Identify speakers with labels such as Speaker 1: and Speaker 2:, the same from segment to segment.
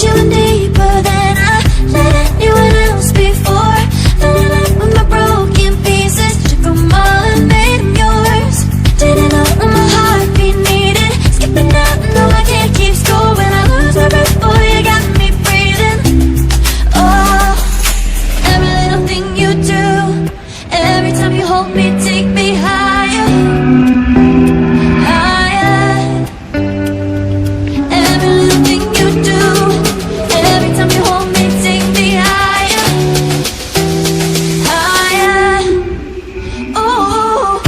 Speaker 1: you in deeper than I let anyone else before. Fell in love with my broken pieces, took them all and made them yours. Didn't know what my heartbeat needed, skipping out, no I can't keep score. When I lose my breath, boy, you got me breathing. Oh, every little thing you do, every time you hold me, take me higher, higher. Every little thing you do, every time you hold me, take me higher, higher. Oh,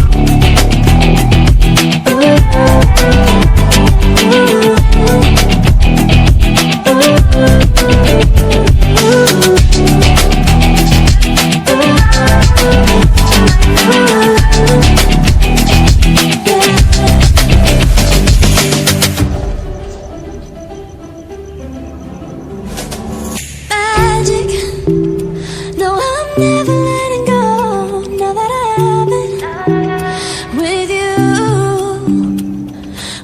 Speaker 1: magic. No, I'm never letting go. Now that I have it with you.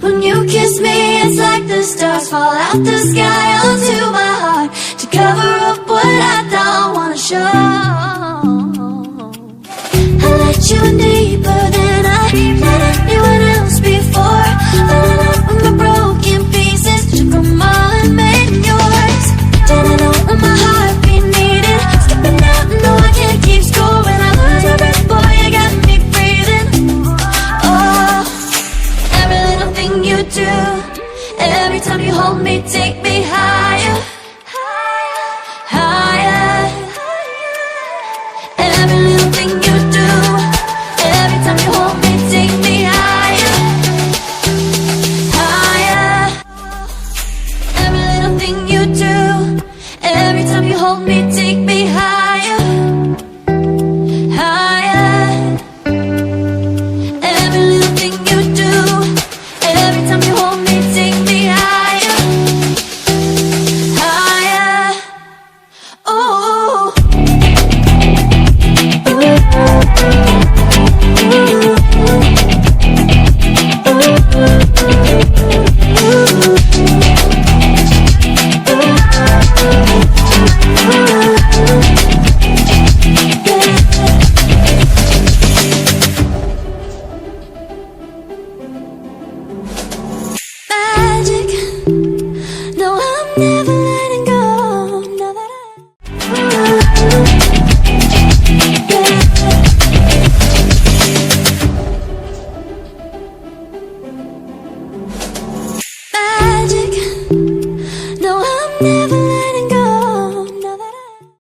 Speaker 1: When you kiss me, it's like the stars fall out the sky onto my heart to cover up what I don't wanna show. I let you in deeper than I let anyone else before. Fell in love with my broken pieces, took them all and made them yours. Didn't know what my heartbeat needed, skipping out, no I can't keep score. When I lose my breath, boy, you got me breathing. Oh, every little thing you do, every time you hold me, take me higher, higher. Every little thing you do, every time you hold me, take me higher, higher. Every little thing you do, every time you hold me,